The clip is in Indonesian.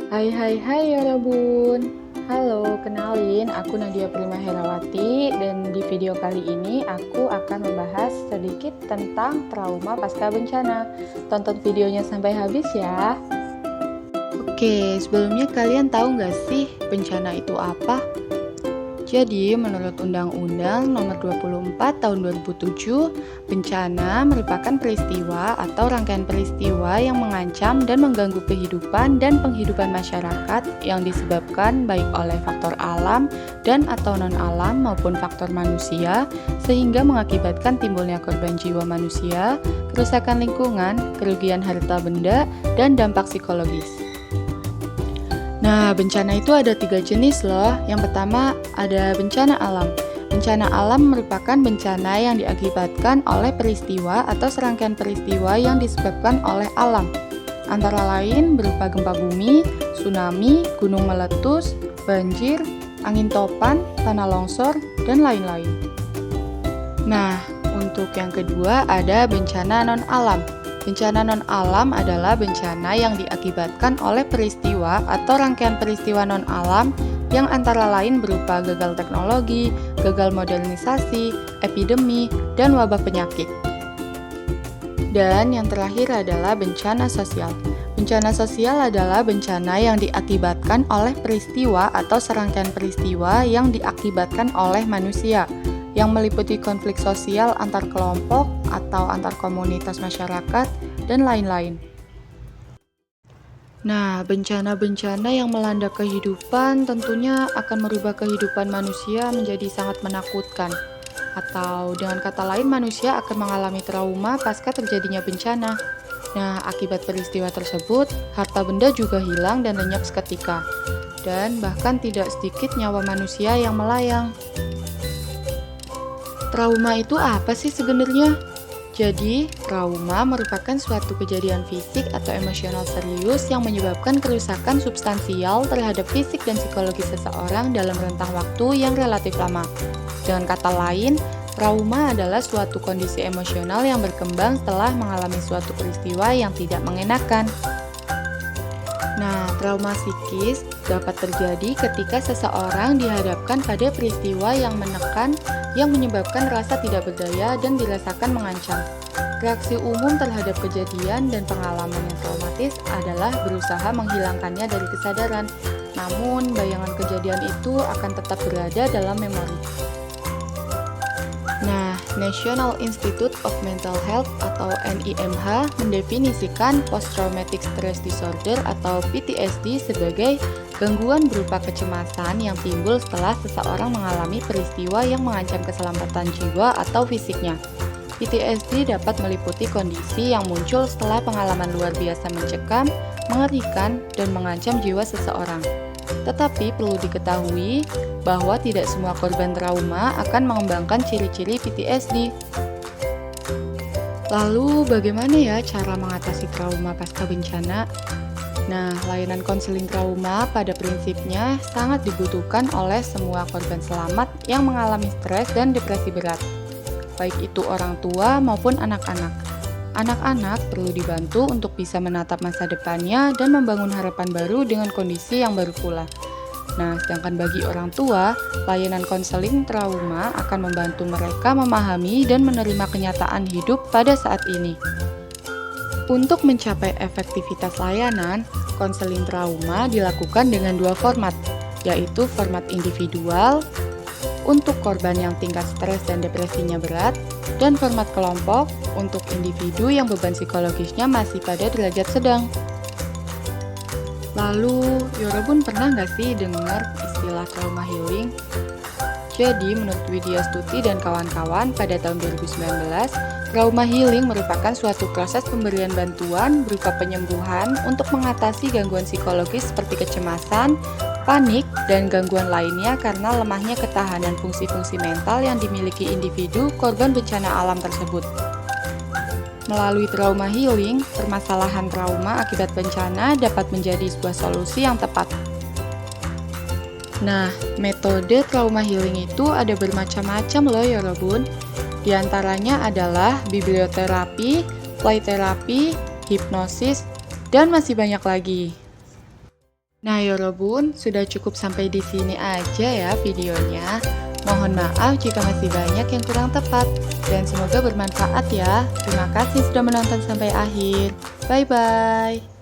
Hai hai hai Yorobun. Halo, kenalin aku Nadia Prima Herawati dan di video kali ini aku akan membahas sedikit tentang trauma pasca bencana. Tonton videonya sampai habis ya. Oke, sebelumnya kalian tahu nggak sih bencana itu apa? Jadi, menurut Undang-Undang Nomor 24 Tahun 2007, bencana merupakan peristiwa atau rangkaian peristiwa yang mengancam dan mengganggu kehidupan dan penghidupan masyarakat yang disebabkan baik oleh faktor alam dan atau non-alam maupun faktor manusia, sehingga mengakibatkan timbulnya korban jiwa manusia, kerusakan lingkungan, kerugian harta benda, dan dampak psikologis. Nah, bencana itu ada 3 jenis loh. Yang pertama ada bencana alam. Bencana alam merupakan bencana yang diakibatkan oleh peristiwa atau serangkaian peristiwa yang disebabkan oleh alam. Antara lain berupa gempa bumi, tsunami, gunung meletus, banjir, angin topan, tanah longsor, dan lain-lain. Nah, untuk yang kedua ada bencana non-alam. Bencana non-alam adalah bencana yang diakibatkan oleh peristiwa atau rangkaian peristiwa non-alam yang antara lain berupa gagal teknologi, gagal modernisasi, epidemi, dan wabah penyakit. Dan yang terakhir adalah bencana sosial. Bencana sosial adalah bencana yang diakibatkan oleh peristiwa atau serangkaian peristiwa yang diakibatkan oleh manusia, yang meliputi konflik sosial antar kelompok atau antar komunitas masyarakat, dan lain-lain. Nah, bencana-bencana yang melanda kehidupan tentunya akan merubah kehidupan manusia menjadi sangat menakutkan. Atau dengan kata lain, manusia akan mengalami trauma pasca terjadinya bencana. Nah, akibat peristiwa tersebut, harta benda juga hilang dan lenyap seketika. Dan bahkan tidak sedikit nyawa manusia yang melayang. Trauma itu apa sih sebenarnya? Jadi, trauma merupakan suatu kejadian fisik atau emosional serius yang menyebabkan kerusakan substansial terhadap fisik dan psikologis seseorang dalam rentang waktu yang relatif lama. Dengan kata lain, trauma adalah suatu kondisi emosional yang berkembang setelah mengalami suatu peristiwa yang tidak mengenakan. Nah, trauma psikis dapat terjadi ketika seseorang dihadapkan pada peristiwa yang menekan yang menyebabkan rasa tidak berdaya dan dirasakan mengancam. Reaksi umum terhadap kejadian dan pengalaman yang traumatis adalah berusaha menghilangkannya dari kesadaran, namun bayangan kejadian itu akan tetap berada dalam memori. Nah, National Institute of Mental Health atau NIMH mendefinisikan Post-Traumatic Stress Disorder atau PTSD sebagai gangguan berupa kecemasan yang timbul setelah seseorang mengalami peristiwa yang mengancam keselamatan jiwa atau fisiknya. PTSD dapat meliputi kondisi yang muncul setelah pengalaman luar biasa mencekam, mengerikan, dan mengancam jiwa seseorang. Tetapi perlu diketahui bahwa tidak semua korban trauma akan mengembangkan ciri-ciri PTSD. Lalu bagaimana ya cara mengatasi trauma pasca bencana? Nah, layanan konseling trauma pada prinsipnya sangat dibutuhkan oleh semua korban selamat yang mengalami stres dan depresi berat, baik itu orang tua maupun anak-anak. Anak-anak perlu dibantu untuk bisa menatap masa depannya dan membangun harapan baru dengan kondisi yang baru pula. Nah, sedangkan bagi orang tua, layanan konseling trauma akan membantu mereka memahami dan menerima kenyataan hidup pada saat ini. Untuk mencapai efektivitas layanan, konseling trauma dilakukan dengan 2 format, yaitu format individual untuk korban yang tingkat stres dan depresinya berat, dan format kelompok untuk individu yang beban psikologisnya masih pada derajat sedang. Lalu, Yorobun pernah nggak sih dengar istilah trauma healing? Jadi, menurut Widya Stuti dan kawan-kawan pada tahun 2019, trauma healing merupakan suatu proses pemberian bantuan berupa penyembuhan untuk mengatasi gangguan psikologis seperti kecemasan, panik, dan gangguan lainnya karena lemahnya ketahanan fungsi-fungsi mental yang dimiliki individu korban bencana alam tersebut. Melalui trauma healing, permasalahan trauma akibat bencana dapat menjadi sebuah solusi yang tepat. Nah, metode trauma healing itu ada bermacam-macam loh Yorobun. Di antaranya adalah biblioterapi, play terapi, hipnosis, dan masih banyak lagi. Nah, Yorobun, sudah cukup sampai di sini aja ya videonya. Mohon maaf jika masih banyak yang kurang tepat, dan semoga bermanfaat ya. Terima kasih sudah menonton sampai akhir. Bye-bye.